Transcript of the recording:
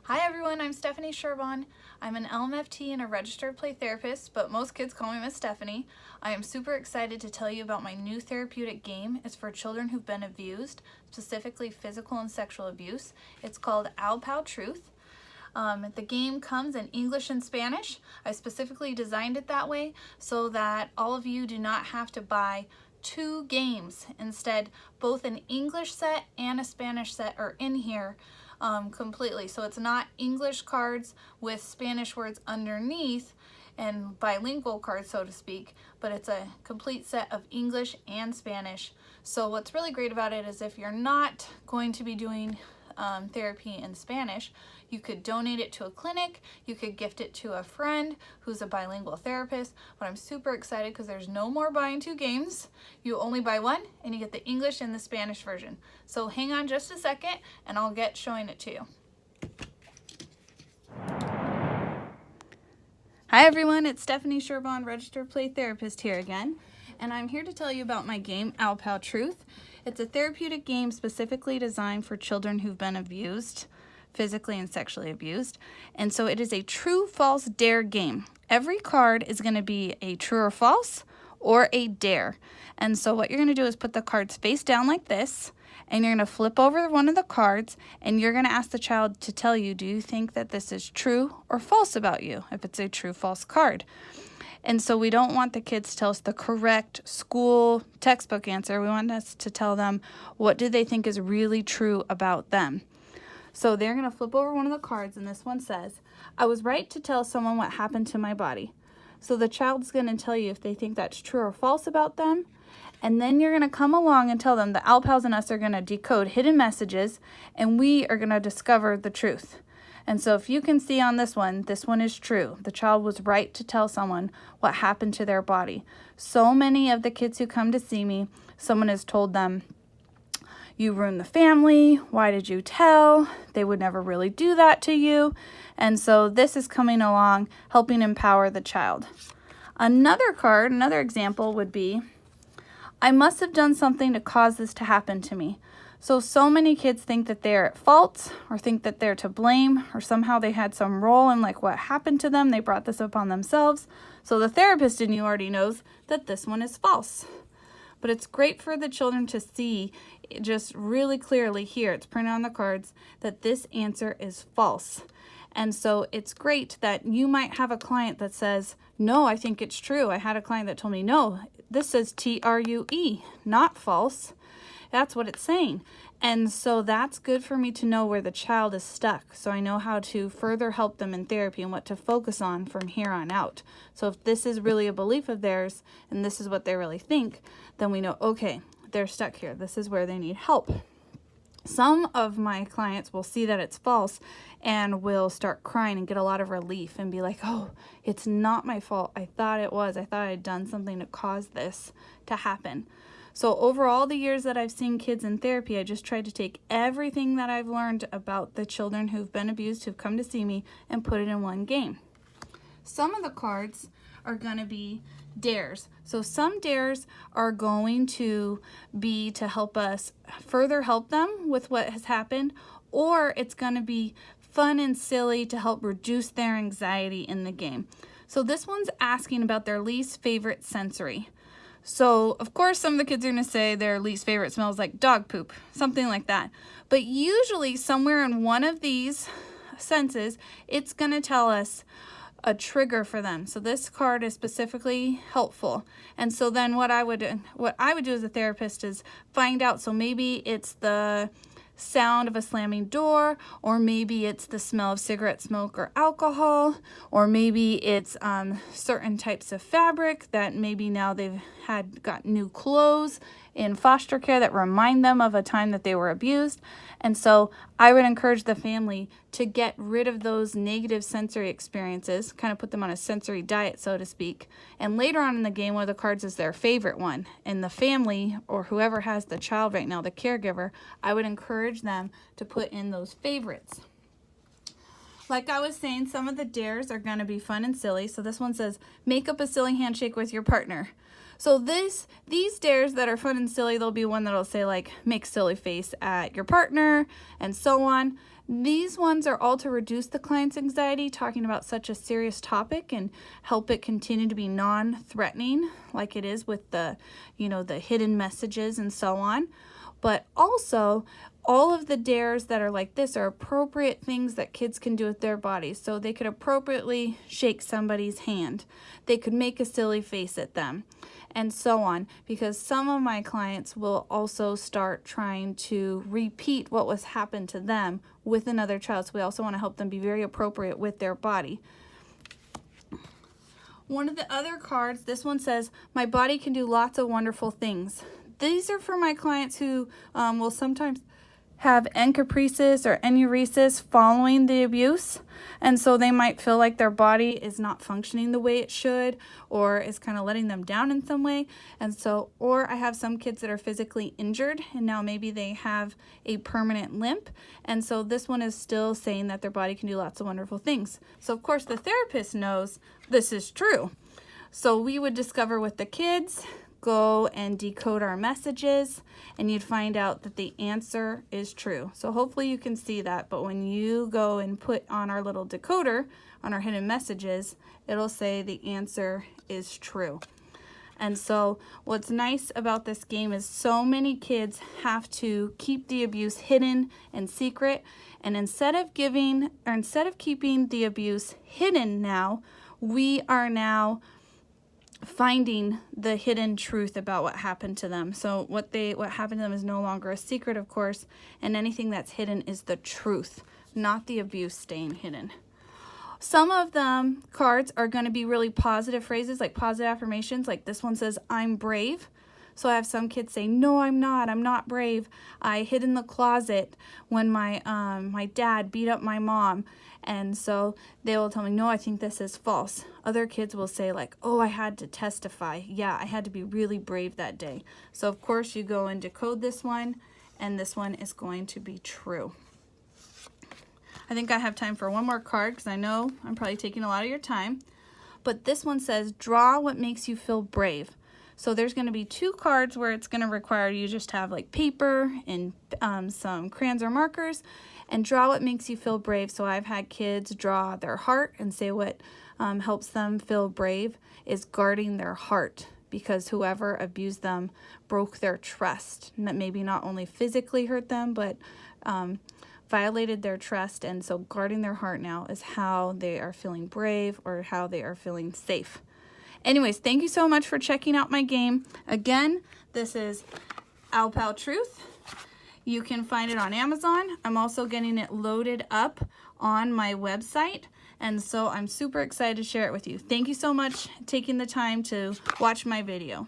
Hi everyone, I'm Stephanie Sherbon. I'm an LMFT and a registered play therapist, but most kids call me Miss Stephanie. I am super excited to tell you about my new therapeutic game. It's for children who've been abused, specifically physical and sexual abuse. It's called Owl Pal Truth. The game comes in English and Spanish. I specifically designed it that way so that all of you do not have to buy two games. Instead, both an English set and a Spanish set are in here completely. So it's not English cards with Spanish words underneath and bilingual cards, so to speak, but it's a complete set of English and Spanish. So what's really great about it is if you're not going to be doing therapy in Spanish, you could donate it to a clinic, you could gift it to a friend who's a bilingual therapist, but I'm super excited because there's no more buying two games. You only buy one and you get the English and the Spanish version. So hang on just a second and I'll get showing it to you. Hi everyone, it's Stephanie Sherbon, registered play therapist here again, and I'm here to tell you about my game, Owl Pal Truth. It's a therapeutic game specifically designed for children who've been abused, physically and sexually abused, and so it is a true-false dare game. Every card is going to be a true or false or a dare, and so what you're going to do is put the cards face down like this, and you're going to flip over one of the cards and you're going to ask the child to tell you, do you think that this is true or false about you, if it's a true-false card. And so we don't want the kids to tell us the correct school textbook answer. We want us to tell them what do they think is really true about them. So they're going to flip over one of the cards, and this one says, I was right to tell someone what happened to my body. So the child's going to tell you if they think that's true or false about them. And then you're going to come along and tell them the Owl Pals and us are going to decode hidden messages, and we are going to discover the truth. And so if you can see on this one is true. The child was right to tell someone what happened to their body. So many of the kids who come to see me, someone has told them, you ruined the family, why did you tell? They would never really do that to you. And so this is coming along, helping empower the child. Another card, another example would be, I must have done something to cause this to happen to me. So many kids think that they're at fault or think that they're to blame or somehow they had some role in like what happened to them. They brought this upon themselves. So the therapist in you already knows that this one is false. But it's great for the children to see just really clearly here, it's printed on the cards, that this answer is false. And so it's great that you might have a client that says, no, I think it's true. I had a client that told me, no, this says T-R-U-E, not false. That's what it's saying. And so that's good for me to know where the child is stuck, so I know how to further help them in therapy and what to focus on from here on out. So if this is really a belief of theirs and this is what they really think, then we know, okay, they're stuck here. This is where they need help. Some of my clients will see that it's false and will start crying and get a lot of relief and be like, oh, it's not my fault. I thought it was. I thought I had done something to cause this to happen. So over all the years that I've seen kids in therapy, I just tried to take everything that I've learned about the children who've been abused, who've come to see me, and put it in one game. Some of the cards are going to be dares. So some dares are going to be to help us further help them with what has happened, or it's going to be fun and silly to help reduce their anxiety in the game. So this one's asking about their least favorite sensory. So, of course, some of the kids are going to say their least favorite smells like dog poop, something like that. But usually somewhere in one of these senses, it's going to tell us a trigger for them. So this card is specifically helpful. And so then what I would do as a therapist is find out. So maybe it's the sound of a slamming door, or maybe it's the smell of cigarette smoke or alcohol, or maybe it's certain types of fabric that maybe now they've got new clothes in foster care that remind them of a time that they were abused. And so I would encourage the family to get rid of those negative sensory experiences, kind of put them on a sensory diet, so to speak. And later on in the game, one of the cards is their favorite one. And the family, or whoever has the child right now, the caregiver, I would encourage them to put in those favorites. Like I was saying, some of the dares are going to be fun and silly. So this one says, make up a silly handshake with your partner. So these dares that are fun and silly, there'll be one that'll say like, make silly face at your partner and so on. These ones are all to reduce the client's anxiety, talking about such a serious topic, and help it continue to be non-threatening like it is with the, the hidden messages and so on. But also, all of the dares that are like this are appropriate things that kids can do with their bodies. So they could appropriately shake somebody's hand. They could make a silly face at them, and so on, because some of my clients will also start trying to repeat what was happened to them with another child. So we also want to help them be very appropriate with their body. One of the other cards, this one says, my body can do lots of wonderful things. These are for my clients who will sometimes have encopresis or enuresis following the abuse, and so they might feel like their body is not functioning the way it should, or is kind of letting them down in some way. And so, or I have some kids that are physically injured and now maybe they have a permanent limp, and so this one is still saying that their body can do lots of wonderful things. So of course the therapist knows this is true, so we would discover with the kids, go and decode our messages, and you'd find out that the answer is true. So hopefully you can see that, but when you go and put on our little decoder on our hidden messages, it'll say the answer is true. And so what's nice about this game is so many kids have to keep the abuse hidden and secret, and instead of keeping the abuse hidden now, we are now finding the hidden truth about what happened to them. So what happened to them is no longer a secret, of course, and anything that's hidden is the truth, not the abuse staying hidden. Some of them cards are going to be really positive phrases, like positive affirmations, like this one says, I'm brave. So I have some kids say, no, I'm not brave. I hid in the closet when my dad beat up my mom. And so they will tell me, no, I think this is false. Other kids will say like, oh, I had to testify. Yeah, I had to be really brave that day. So of course you go and decode this one, and this one is going to be true. I think I have time for one more card because I know I'm probably taking a lot of your time. But this one says, draw what makes you feel brave. So there's going to be two cards where it's going to require you just to have like paper and some crayons or markers, and draw what makes you feel brave. So I've had kids draw their heart and say what helps them feel brave is guarding their heart, because whoever abused them broke their trust. That maybe not only physically hurt them, but violated their trust. And so guarding their heart now is how they are feeling brave or how they are feeling safe. Anyways, thank you so much for checking out my game. Again, this is Owl Pal Truth. You can find it on Amazon. I'm also getting it loaded up on my website, and so I'm super excited to share it with you. Thank you so much for taking the time to watch my video.